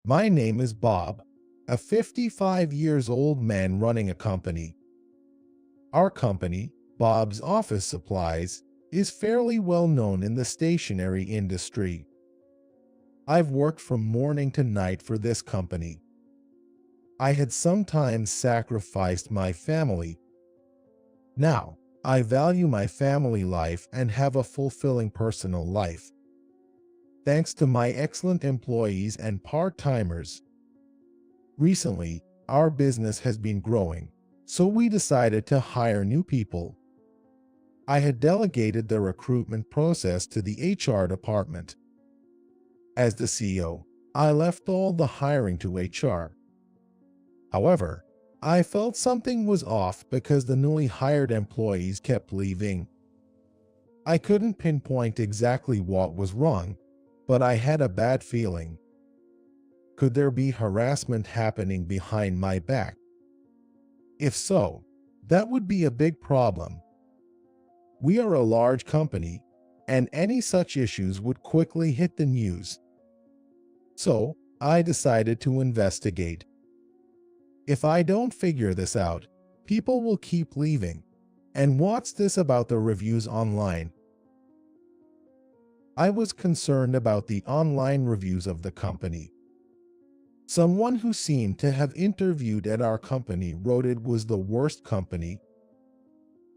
My name is Bob, a 55 years old man running a company. Our company, Bob's Office Supplies, is fairly well known in the stationery industry. I've worked from morning to night for this company. I had sometimes sacrificed my family. Now, I value my family life and have a fulfilling personal life. Thanks to my excellent employees and part-timers. Recently, our business has been growing, so we decided to hire new people. I had delegated the recruitment process to the HR department. As the CEO, I left all the hiring to HR. However, I felt something was off because the newly hired employees kept leaving. I couldn't pinpoint exactly what was wrong, but I had a bad feeling. Could there be harassment happening behind my back? If so, that would be a big problem. We are a large company, and any such issues would quickly hit the news. So, I decided to investigate. If I don't figure this out, people will keep leaving. And what's this about the reviews online? I was concerned about the online reviews of the company. Someone who seemed to have interviewed at our company wrote it was the worst company.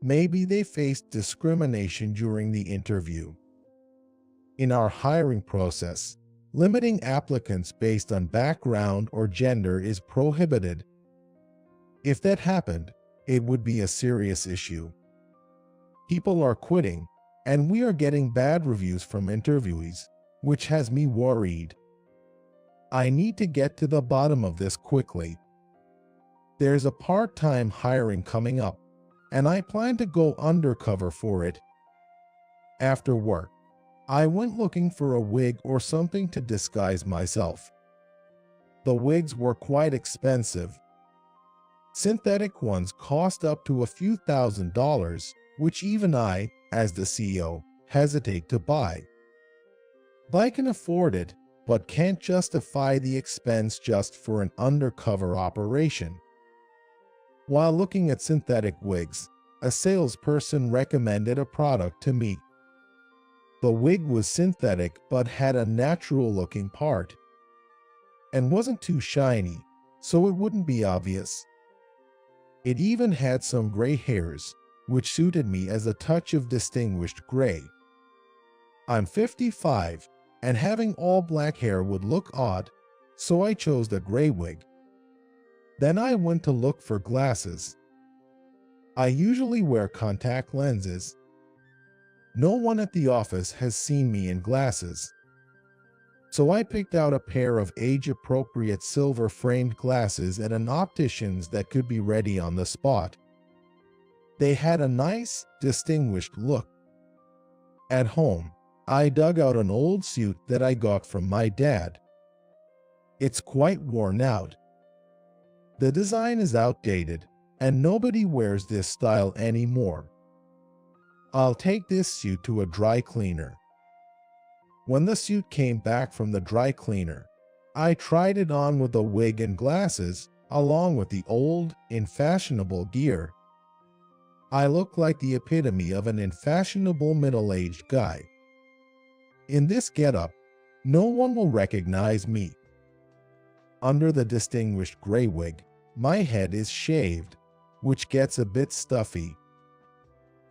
Maybe they faced discrimination during the interview. In our hiring process, limiting applicants based on background or gender is prohibited. If that happened, it would be a serious issue. People are quitting, and we are getting bad reviews from interviewees, which has me worried. I need to get to the bottom of this quickly. There's a part-time hiring coming up, and I plan to go undercover for it. After work, I went looking for a wig or something to disguise myself. The wigs were quite expensive. Synthetic ones cost up to a few $1,000s, which even I, as the CEO, hesitate to buy. I can afford it, but can't justify the expense just for an undercover operation. While looking at synthetic wigs, a salesperson recommended a product to me. The wig was synthetic but had a natural-looking part, and wasn't too shiny, so it wouldn't be obvious. It even had some gray hairs, which suited me as a touch of distinguished gray. I'm 55, and having all black hair would look odd, so I chose the gray wig. Then I went to look for glasses. I usually wear contact lenses. No one at the office has seen me in glasses. So I picked out a pair of age-appropriate silver-framed glasses at an optician's that could be ready on the spot. They had a nice, distinguished look. At home, I dug out an old suit that I got from my dad. It's quite worn out. The design is outdated, and nobody wears this style anymore. I'll take this suit to a dry cleaner. When the suit came back from the dry cleaner, I tried it on with a wig and glasses, along with the old, unfashionable gear. I look like the epitome of an unfashionable middle-aged guy. In this getup, no one will recognize me. Under the distinguished gray wig, my head is shaved, which gets a bit stuffy.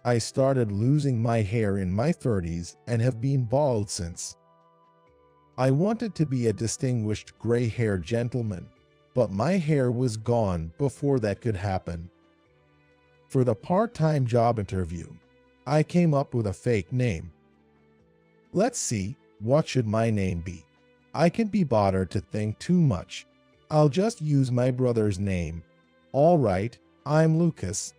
I started losing my hair in my 30s and have been bald since. I wanted to be a distinguished gray-haired gentleman, but my hair was gone before that could happen. For the part-time job interview, I came up with a fake name. Let's see, what should my name be? I can't be bothered to think too much. I'll just use my brother's name. All right, I'm Lucas.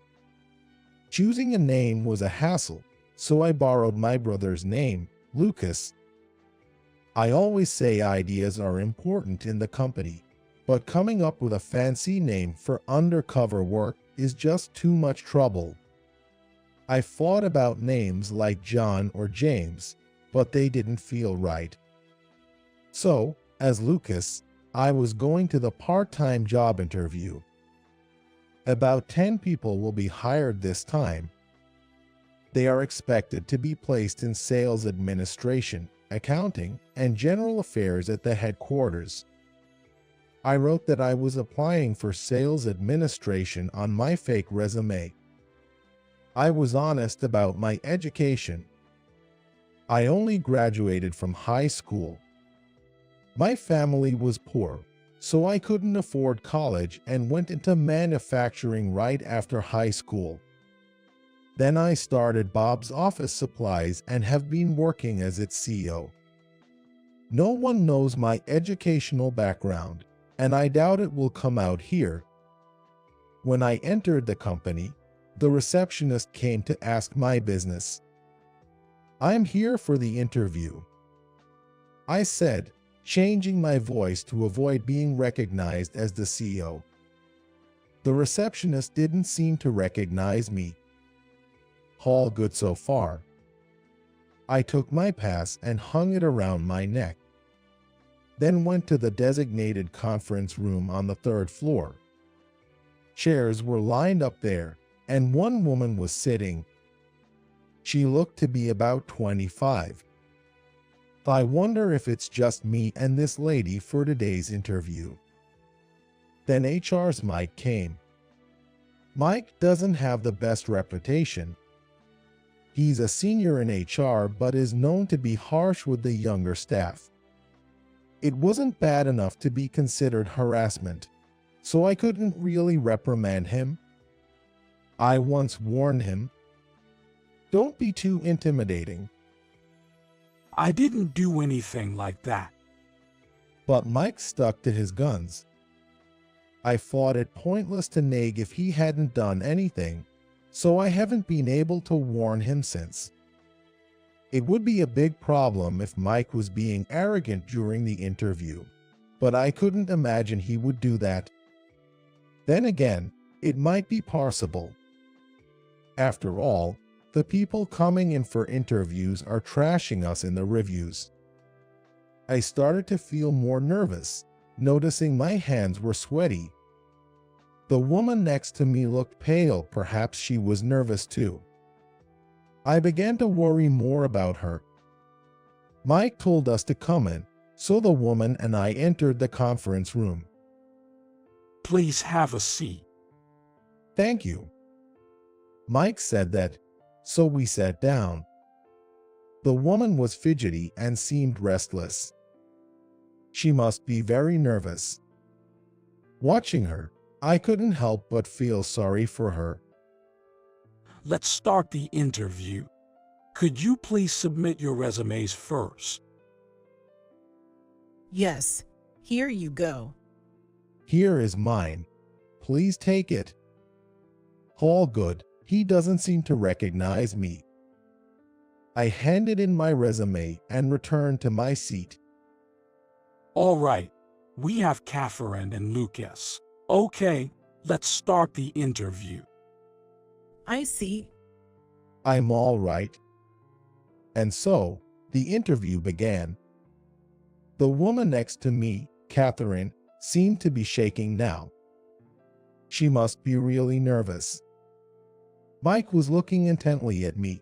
Choosing a name was a hassle, so I borrowed my brother's name, Lucas. I always say ideas are important in the company, but coming up with a fancy name for undercover work is just too much trouble. I thought about names like John or James, but they didn't feel right. So, as Lucas, I was going to the part-time job interview. About 10 people will be hired this time. They are expected to be placed in sales administration, accounting, and general affairs at the headquarters. I wrote that I was applying for sales administration on my fake resume. I was honest about my education. I only graduated from high school. My family was poor, so I couldn't afford college and went into manufacturing right after high school. Then I started Bob's Office Supplies and have been working as its CEO. No one knows my educational background, and I doubt it will come out here. When I entered the company, the receptionist came to ask my business. I'm here for the interview, I said, changing my voice to avoid being recognized as the CEO. The receptionist didn't seem to recognize me. All good so far. I took my pass and hung it around my neck. Then went to the designated conference room on the 3rd floor. Chairs were lined up there, and one woman was sitting. She looked to be about 25. I wonder if it's just me and this lady for today's interview. Then HR's Mike came. Mike doesn't have the best reputation. He's a senior in HR but is known to be harsh with the younger staff. It wasn't bad enough to be considered harassment, so I couldn't really reprimand him. I once warned him, "Don't be too intimidating." I didn't do anything like that. But Mike stuck to his guns. I thought it pointless to nag if he hadn't done anything, so I haven't been able to warn him since. It would be a big problem if Mike was being arrogant during the interview, but I couldn't imagine he would do that. Then again, it might be possible. After all, the people coming in for interviews are trashing us in the reviews. I started to feel more nervous, noticing my hands were sweaty. The woman next to me looked pale, perhaps she was nervous too. I began to worry more about her. Mike told us to come in, so the woman and I entered the conference room. Please have a seat. Thank you. Mike said that, so we sat down. The woman was fidgety and seemed restless. She must be very nervous. Watching her, I couldn't help but feel sorry for her. Let's start the interview. Could you please submit your resumes first? Yes, here you go. Here is mine. Please take it. All good. He doesn't seem to recognize me. I handed in my resume and returned to my seat. All right, we have Catherine and Lucas. Okay, let's start the interview. I see. I'm all right. And so, the interview began. The woman next to me, Catherine, seemed to be shaking now. She must be really nervous. Mike was looking intently at me.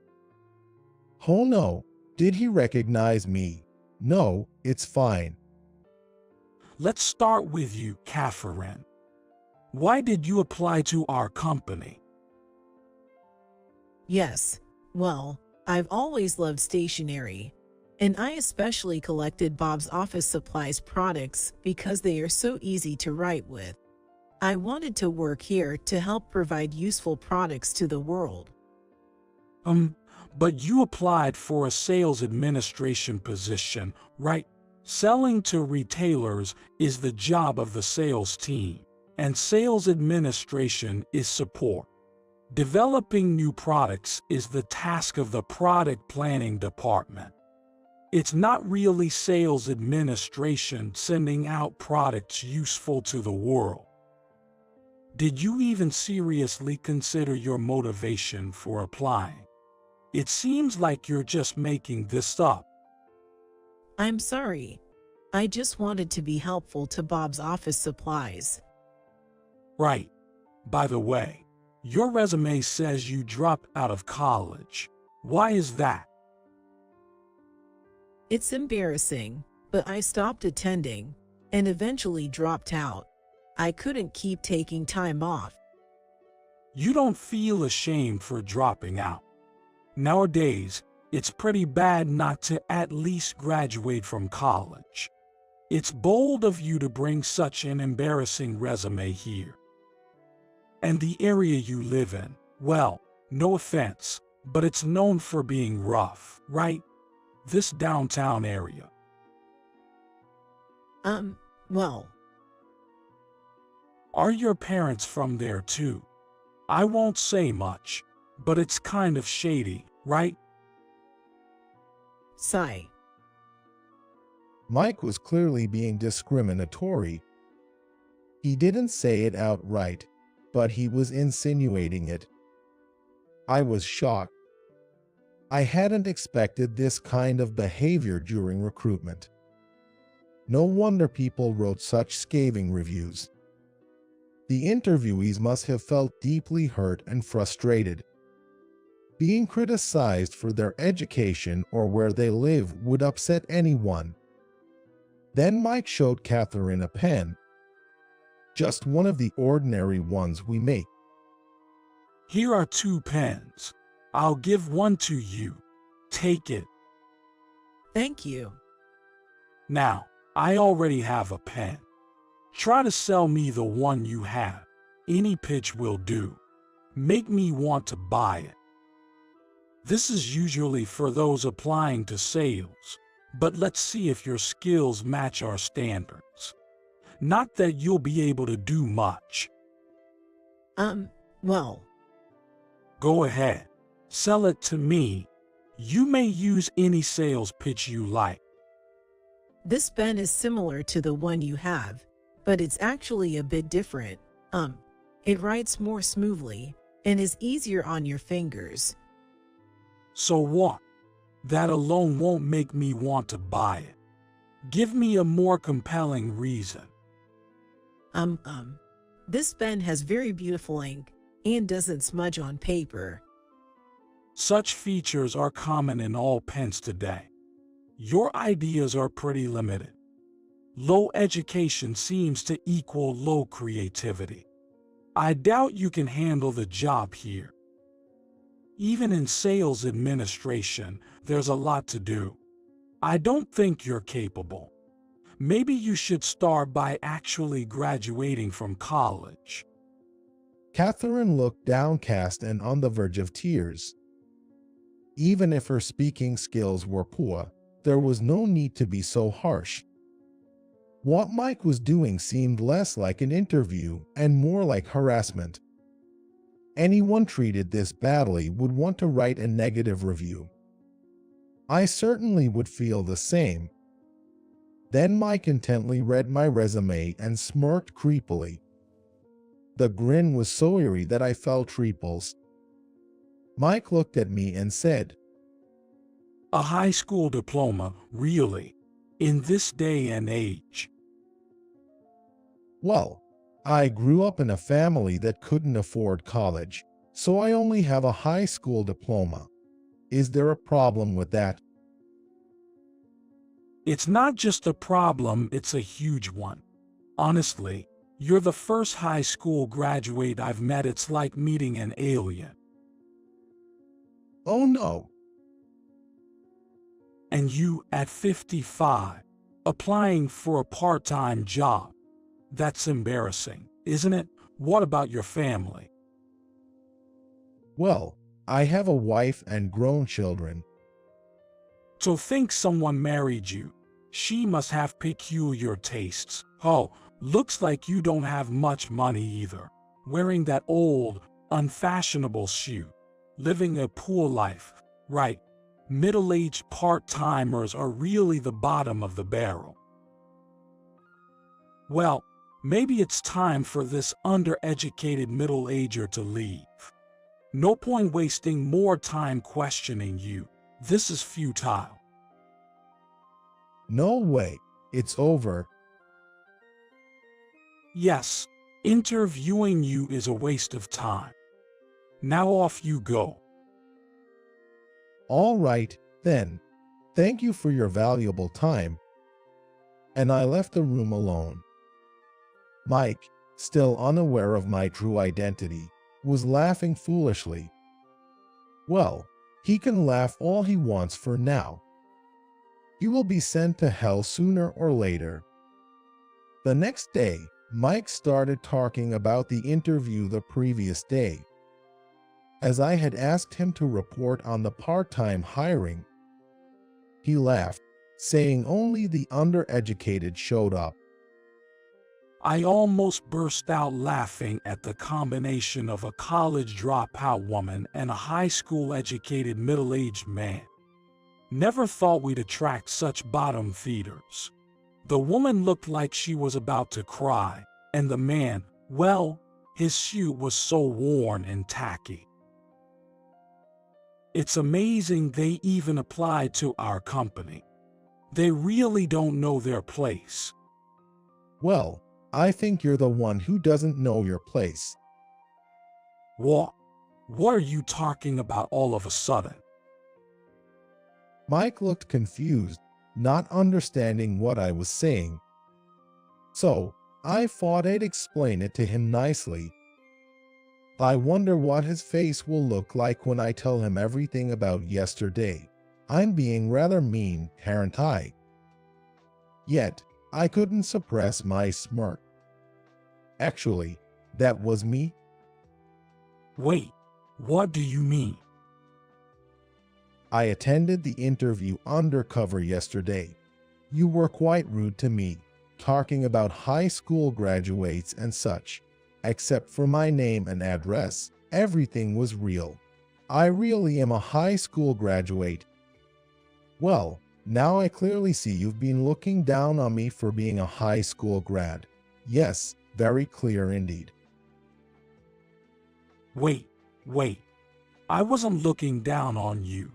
Oh no, did he recognize me? No, it's fine. Let's start with you, Catherine. Why did you apply to our company? Yes, well, I've always loved stationery, and I especially collected Bob's Office Supplies products because they are so easy to write with. I wanted to work here to help provide useful products to the world. But you applied for a sales administration position, right? Selling to retailers is the job of the sales team, and sales administration is support. Developing new products is the task of the product planning department. It's not really sales administration sending out products useful to the world. Did you even seriously consider your motivation for applying? It seems like you're just making this up. I'm sorry. I just wanted to be helpful to Bob's office supplies. Right. By the way, your resume says you dropped out of college. Why is that? It's embarrassing, but I stopped attending and eventually dropped out. I couldn't keep taking time off. You don't feel ashamed for dropping out. Nowadays, it's pretty bad not to at least graduate from college. It's bold of you to bring such an embarrassing resume here. And the area you live in, well, no offense, but it's known for being rough, right? This downtown area. Well, Are your parents from there too? I won't say much, but it's kind of shady, right? sigh. Mike was clearly being discriminatory. He didn't say it outright, but he was insinuating it. I was shocked. I hadn't expected this kind of behavior during recruitment. No wonder people wrote such scathing reviews. The interviewees must have felt deeply hurt and frustrated. Being criticized for their education or where they live would upset anyone. Then Mike showed Catherine a pen. Just one of the ordinary ones we make. Here are 2 pens. I'll give one to you. Take it. Thank you. Now, I already have a pen. Try to sell me the one you have. Any pitch will do. Make me want to buy it. This is usually for those applying to sales, but let's see if your skills match our standards. Not that you'll be able to do much. Well, Go ahead. Sell it to me. You may use any sales pitch you like. this pen is similar to the one you have, but it's actually a bit different. It writes more smoothly and is easier on your fingers. So what? That alone won't make me want to buy it. Give me a more compelling reason. This pen has very beautiful ink and doesn't smudge on paper. Such features are common in all pens today. Your ideas are pretty limited. Low education seems to equal low creativity. I doubt you can handle the job here. Even in sales administration, there's a lot to do. I don't think you're capable. Maybe you should start by actually graduating from college. Catherine looked downcast and on the verge of tears. Even if her speaking skills were poor, there was no need to be so harsh. What Mike was doing seemed less like an interview and more like harassment. Anyone treated this badly would want to write a negative review. I certainly would feel the same. Then Mike intently read my resume and smirked creepily. The grin was so eerie that I felt ripples. Mike looked at me and said, A high school diploma, really? In this day and age? Well, I grew up in a family that couldn't afford college, so I only have a high school diploma. Is there a problem with that? It's not just a problem, it's a huge one. Honestly, you're the first high school graduate I've met. It's like meeting an alien. Oh no. And you, at 55, applying for a part-time job. That's embarrassing, isn't it? What about your family? Well, I have a wife and grown children. So think someone married you. She must have peculiar tastes. Oh, looks like you don't have much money either. Wearing that old, unfashionable shoe. Living a poor life. Right. Middle-aged part-timers are really the bottom of the barrel. Well, maybe it's time for this undereducated middle-ager to leave. No point wasting more time questioning you. This is futile. No way. It's over. Yes, interviewing you is a waste of time. Now off you go. All right, then. Thank you for your valuable time. And I left the room alone. Mike, still unaware of my true identity, was laughing foolishly. Well, he can laugh all he wants for now. He will be sent to hell sooner or later. The next day, Mike started talking about the interview the previous day. As I had asked him to report on the part-time hiring, he laughed, saying only the undereducated showed up. I almost burst out laughing at the combination of a college dropout woman and a high school educated middle-aged man. Never thought we'd attract such bottom feeders. The woman looked like she was about to cry, and the man, well, his suit was so worn and tacky. It's amazing they even applied to our company. They really don't know their place. Well, I think you're the one who doesn't know your place. What? What are you talking about all of a sudden? Mike looked confused, not understanding what I was saying. So, I thought I'd explain it to him nicely. I wonder what his face will look like when I tell him everything about yesterday. I'm being rather mean, aren't I? Yet, I couldn't suppress my smirk. Actually, that was me. Wait, what do you mean? I attended the interview undercover yesterday. You were quite rude to me, talking about high school graduates and such. Except for my name and address, everything was real. I really am a high school graduate. Well, now I clearly see you've been looking down on me for being a high school grad. Yes, very clear indeed. Wait. I wasn't looking down on you.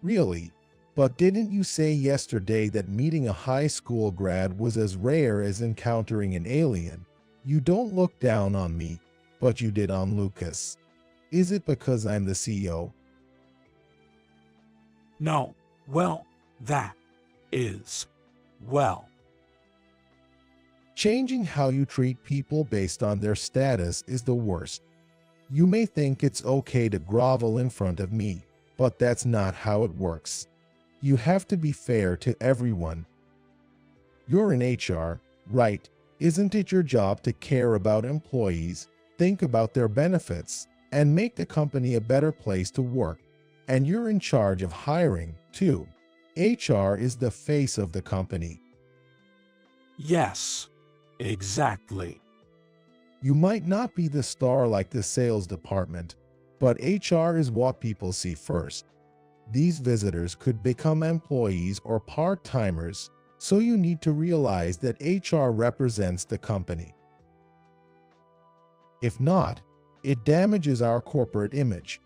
Really? But didn't you say yesterday that meeting a high school grad was as rare as encountering an alien? You don't look down on me, but you did on Lucas. Is it because I'm the CEO? No, well, that is, well. Changing how you treat people based on their status is the worst. You may think it's okay to grovel in front of me, but that's not how it works. You have to be fair to everyone. You're in HR, right? Isn't it your job to care about employees, think about their benefits, and make the company a better place to work? And you're in charge of hiring, too. HR is the face of the company. Yes, exactly. You might not be the star like the sales department, but HR is what people see first. These visitors could become employees or part-timers, so you need to realize that HR represents the company. If not, it damages our corporate image.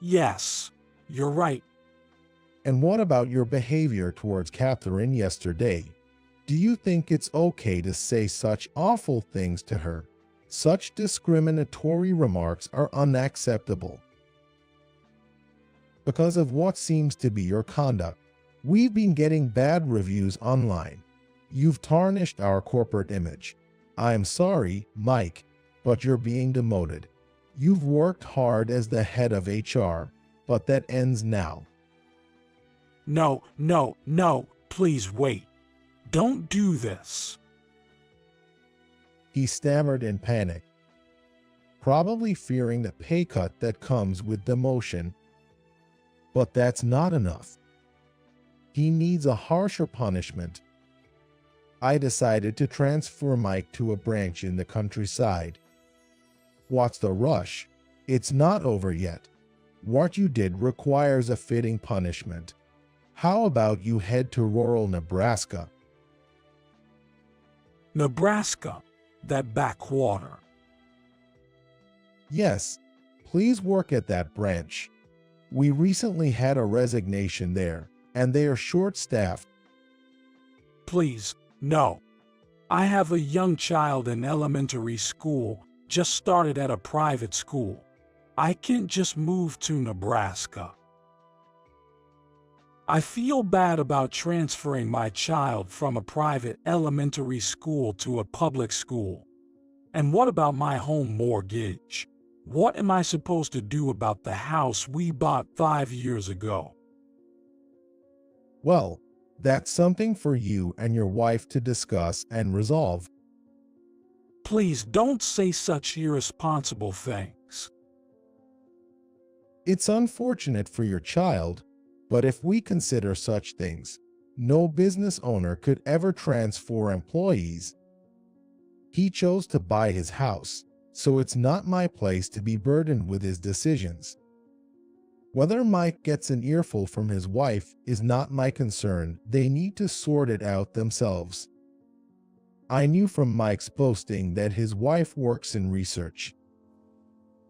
Yes, you're right. And what about your behavior towards Catherine yesterday? Do you think it's okay to say such awful things to her? Such discriminatory remarks are unacceptable. Because of what seems to be your conduct, we've been getting bad reviews online. You've tarnished our corporate image. I'm sorry, Mike, but you're being demoted. You've worked hard as the head of HR, but that ends now. No, please wait. Don't do this. He stammered in panic, probably fearing the pay cut that comes with demotion. But that's not enough. He needs a harsher punishment. I decided to transfer Mike to a branch in the countryside. What's the rush? It's not over yet. What you did requires a fitting punishment. How about you head to rural Nebraska? Nebraska, that backwater. Yes, please work at that branch. We recently had a resignation there, and they are short-staffed, Please, no. I have a young child in elementary school, just started at a private school. I can't just move to Nebraska. I feel bad about transferring my child from a private elementary school to a public school. And what about my home mortgage? What am I supposed to do about the house we bought 5 years ago? Well, that's something for you and your wife to discuss and resolve. Please don't say such irresponsible things. It's unfortunate for your child, but if we consider such things, no business owner could ever transfer employees. He chose to buy his house, so it's not my place to be burdened with his decisions. Whether Mike gets an earful from his wife is not my concern. They need to sort it out themselves. I knew from Mike's boasting that his wife works in research.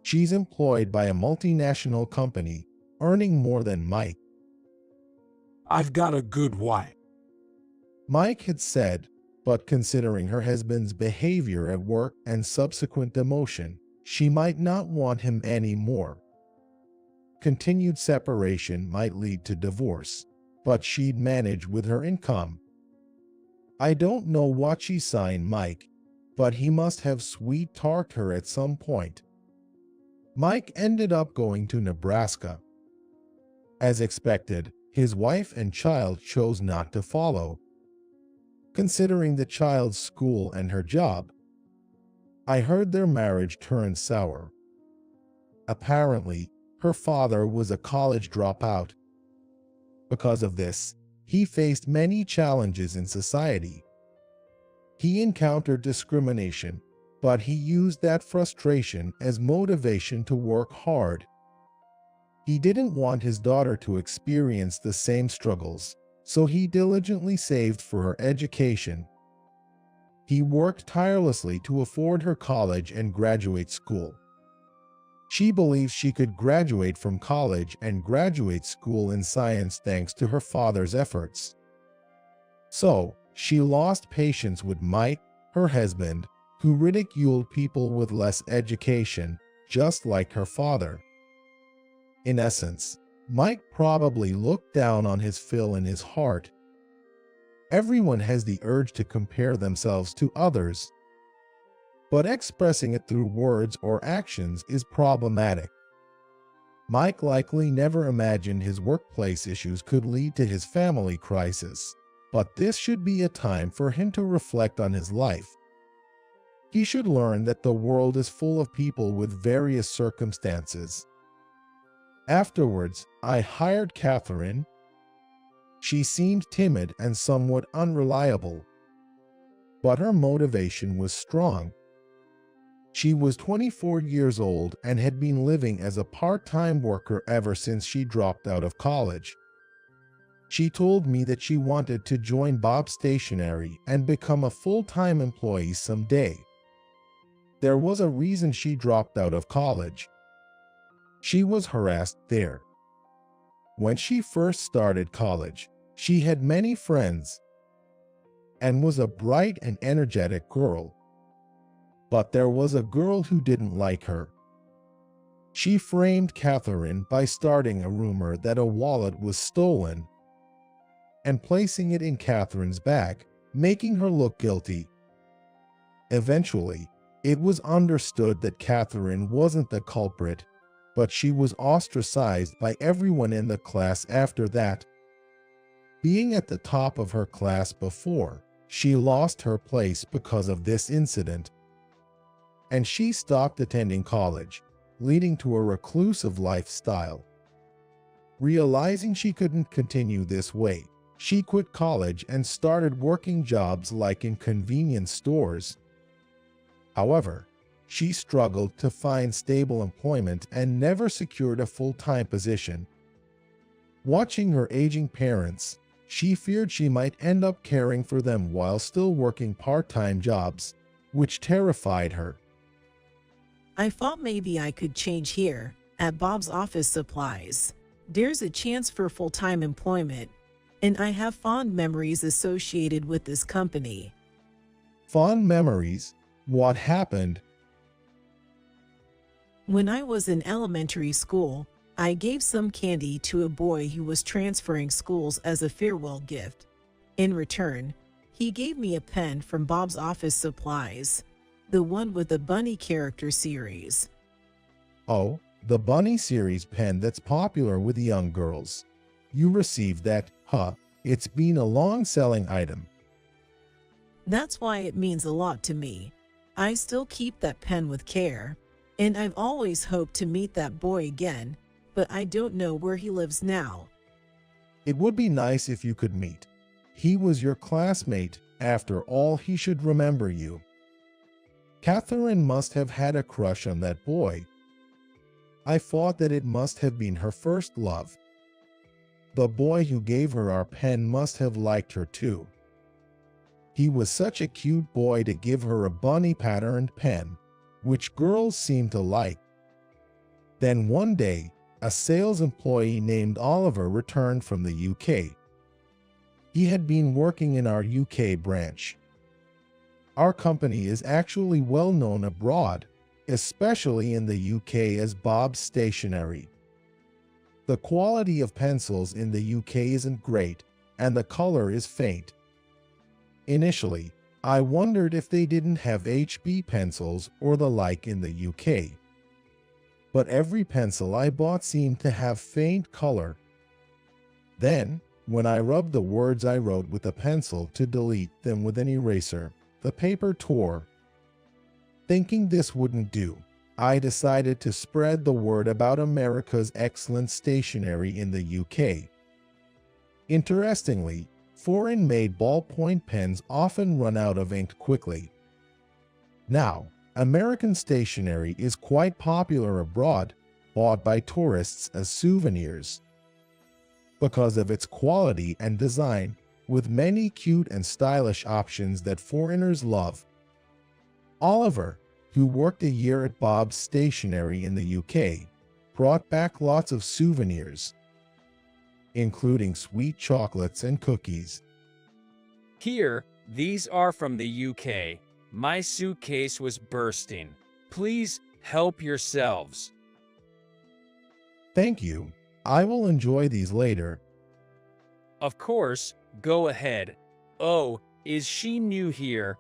She's employed by a multinational company, earning more than Mike. I've got a good wife. Mike had said, but considering her husband's behavior at work and subsequent demotion, she might not want him anymore. Continued separation might lead to divorce, but she'd manage with her income. I don't know what she signed Mike, but he must have sweet-talked her at some point. Mike ended up going to Nebraska. As expected, his wife and child chose not to follow. Considering the child's school and her job, I heard their marriage turned sour. Apparently, her father was a college dropout. Because of this, he faced many challenges in society. He encountered discrimination, but he used that frustration as motivation to work hard. He didn't want his daughter to experience the same struggles, so he diligently saved for her education. He worked tirelessly to afford her college and graduate school. She believes she could graduate from college and graduate school in science thanks to her father's efforts. So, she lost patience with Mike, her husband, who ridiculed people with less education, just like her father. In essence, Mike probably looked down on his Phil in his heart. Everyone has the urge to compare themselves to others, but expressing it through words or actions is problematic. Mike likely never imagined his workplace issues could lead to his family crisis, but this should be a time for him to reflect on his life. He should learn that the world is full of people with various circumstances. Afterwards, I hired Catherine. She seemed timid and somewhat unreliable, but her motivation was strong. She was 24 years old and had been living as a part-time worker ever since she dropped out of college. She told me that she wanted to join Bob's Stationery and become a full-time employee someday. There was a reason she dropped out of college. She was harassed there. When she first started college, she had many friends and was a bright and energetic girl. But there was a girl who didn't like her. She framed Catherine by starting a rumor that a wallet was stolen and placing it in Catherine's bag, making her look guilty. Eventually, it was understood that Catherine wasn't the culprit, but she was ostracized by everyone in the class after that. Being at the top of her class before, she lost her place because of this incident, and she stopped attending college, leading to a reclusive lifestyle. Realizing she couldn't continue this way, she quit college and started working jobs like in convenience stores. However, she struggled to find stable employment and never secured a full-time position. Watching her aging parents, she feared she might end up caring for them while still working part-time jobs, which terrified her. I thought maybe I could change here, at Bob's Office Supplies. There's a chance for full-time employment. and I have fond memories associated with this company. Fond memories? What happened? When I was in elementary school, I gave some candy to a boy who was transferring schools as a farewell gift. In return, he gave me a pen from Bob's Office Supplies, the one with the bunny character series. Oh, the Bunny series pen that's popular with young girls. You received that, huh? It's been a long-selling item. That's why it means a lot to me. I still keep that pen with care, and I've always hoped to meet that boy again, but I don't know where he lives now. It would be nice if you could meet. He was your classmate. After all, he should remember you. Catherine must have had a crush on that boy. I thought that it must have been her first love. The boy who gave her our pen must have liked her too. He was such a cute boy to give her a bunny-patterned pen, which girls seem to like. Then one day, a sales employee named Oliver returned from the UK. He had been working in our UK branch. Our company is actually well known abroad, especially in the UK as Bob's Stationery. The quality of pencils in the UK isn't great, and the color is faint. Initially, I wondered if they didn't have HB pencils or the like in the UK. But every pencil I bought seemed to have faint color. Then, when I rubbed the words I wrote with a pencil to delete them with an eraser, the paper tore. Thinking this wouldn't do, I decided to spread the word about America's excellent stationery in the UK. Interestingly, foreign-made ballpoint pens often run out of ink quickly. Now, American stationery is quite popular abroad, bought by tourists as souvenirs. Because of its quality and design, with many cute and stylish options that foreigners love. Oliver, who worked a year at Bob's Stationery in the UK, brought back lots of souvenirs, including sweet chocolates and cookies. Here, these are from the UK. My suitcase was bursting. Please help yourselves. Thank you. I will enjoy these later. Of course, go ahead. Oh, is she new here?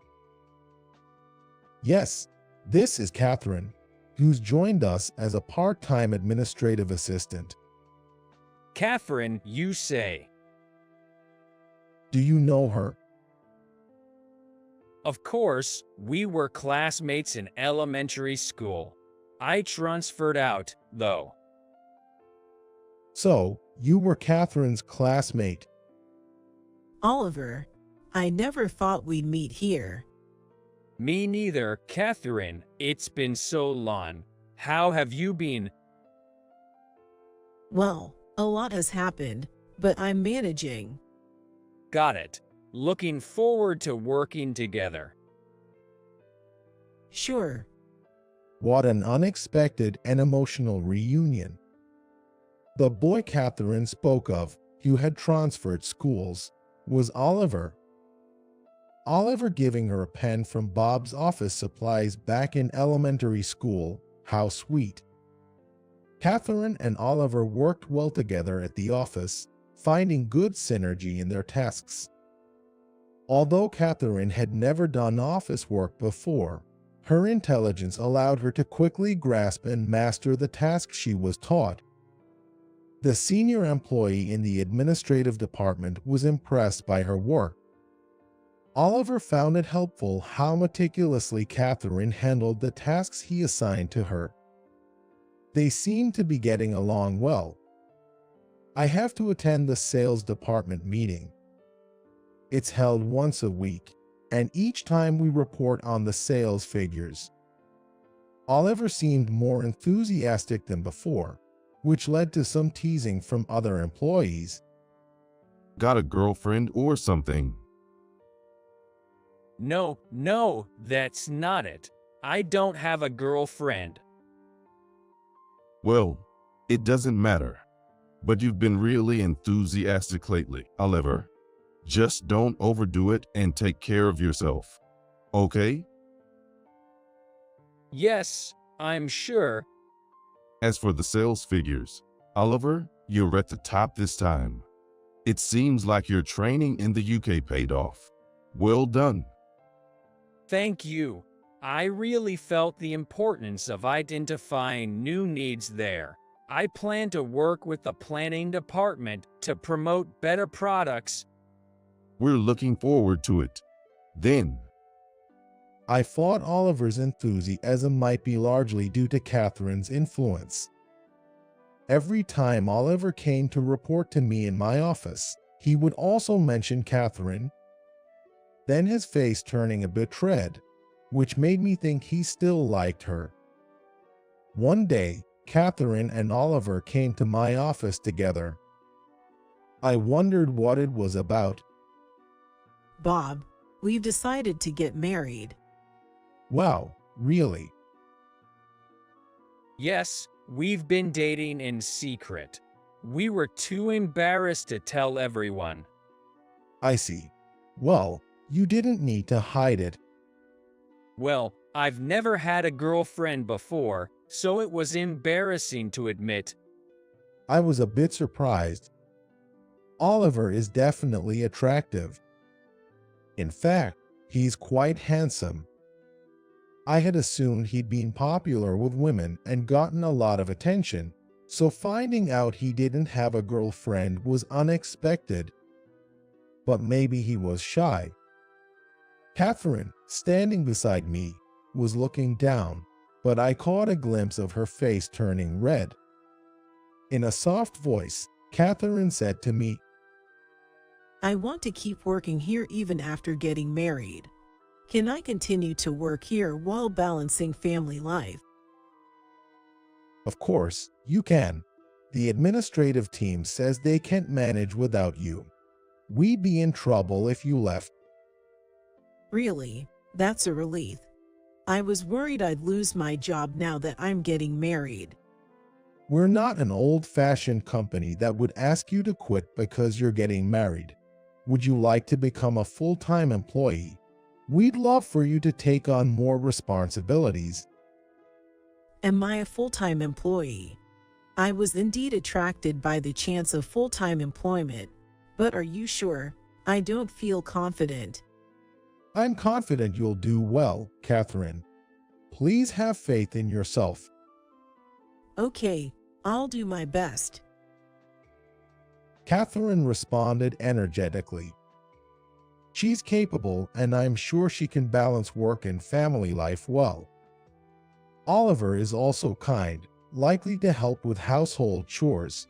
Yes, this is Catherine, who's joined us as a part-time administrative assistant. Catherine, you say. Do you know her? Of course, we were classmates in elementary school. I transferred out, though. So, you were Catherine's classmate. Oliver, I never thought we'd meet here. Me neither, Catherine. It's been so long. How have you been? Well, a lot has happened, but I'm managing. Got it. Looking forward to working together. Sure. What an unexpected and emotional reunion. The boy Catherine spoke of, who had transferred schools, was Oliver. Oliver giving her a pen from Bob's Office Supplies back in elementary school. How sweet. Catherine and Oliver worked well together at the office, finding good synergy in their tasks. Although Catherine had never done office work before, her intelligence allowed her to quickly grasp and master the tasks she was taught. The senior employee in the administrative department was impressed by her work. Oliver found it helpful how meticulously Catherine handled the tasks he assigned to her. They seemed to be getting along well. I have to attend the sales department meeting. It's held once a week, and each time we report on the sales figures. Oliver seemed more enthusiastic than before, which led to some teasing from other employees. Got a girlfriend or something? No, that's not it. I don't have a girlfriend. Well, it doesn't matter. but you've been really enthusiastic lately, Oliver. Just don't overdo it and take care of yourself. Okay? Yes, I'm sure. As for the sales figures, Oliver, you're at the top this time. It seems like your training in the UK paid off. Well done. Thank you. I really felt the importance of identifying new needs there. I plan to work with the planning department to promote better products. We're looking forward to it. Then, I thought Oliver's enthusiasm might be largely due to Catherine's influence. Every time Oliver came to report to me in my office, he would also mention Catherine, then his face turning a bit red, which made me think he still liked her. One day, Catherine and Oliver came to my office together. I wondered what it was about. Bob, we've decided to get married. Wow, really? Yes, we've been dating in secret. We were too embarrassed to tell everyone. I see. Well, you didn't need to hide it. Well, I've never had a girlfriend before, so it was embarrassing to admit. I was a bit surprised. Oliver is definitely attractive. In fact, he's quite handsome. I had assumed he'd been popular with women and gotten a lot of attention, so finding out he didn't have a girlfriend was unexpected. But maybe he was shy. Catherine, standing beside me, was looking down, but I caught a glimpse of her face turning red. In a soft voice, Catherine said to me, I want to keep working here even after getting married. Can I continue to work here while balancing family life? Of course, you can. The administrative team says they can't manage without you. We'd be in trouble if you left. Really? That's a relief. I was worried I'd lose my job now that I'm getting married. We're not an old-fashioned company that would ask you to quit because you're getting married. Would you like to become a full-time employee? We'd love for you to take on more responsibilities. Am I a full-time employee? I was indeed attracted by the chance of full-time employment, but are you sure? I don't feel confident. I'm confident you'll do well, Catherine. Please have faith in yourself. Okay, I'll do my best. Catherine responded energetically. She's capable, and I'm sure she can balance work and family life well. Oliver is also kind, likely to help with household chores.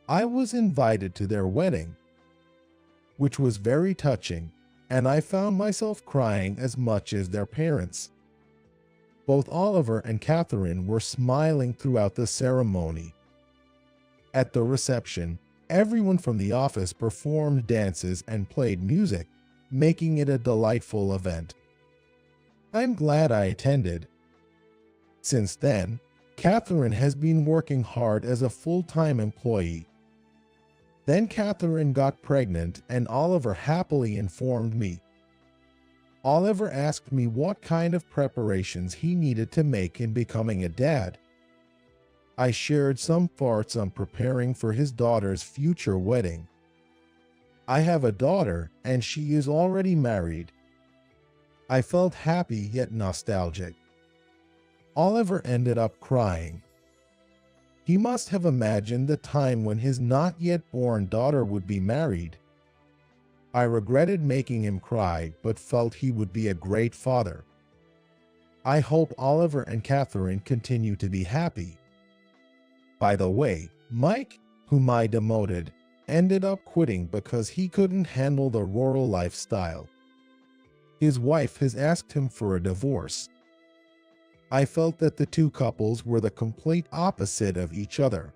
I was invited to their wedding, which was very touching, and I found myself crying as much as their parents. Both Oliver and Catherine were smiling throughout the ceremony. At the reception, everyone from the office performed dances and played music, making it a delightful event. I'm glad I attended. Since then, Catherine has been working hard as a full-time employee. Then Catherine got pregnant and Oliver happily informed me. Oliver asked me what kind of preparations he needed to make in becoming a dad. I shared some thoughts on preparing for his daughter's future wedding. I have a daughter and she is already married. I felt happy yet nostalgic. Oliver ended up crying. He must have imagined the time when his not yet born daughter would be married. I regretted making him cry, but felt he would be a great father. I hope Oliver and Catherine continue to be happy. By the way, Mike, whom I demoted, ended up quitting because he couldn't handle the rural lifestyle. His wife has asked him for a divorce. I felt that the two couples were the complete opposite of each other.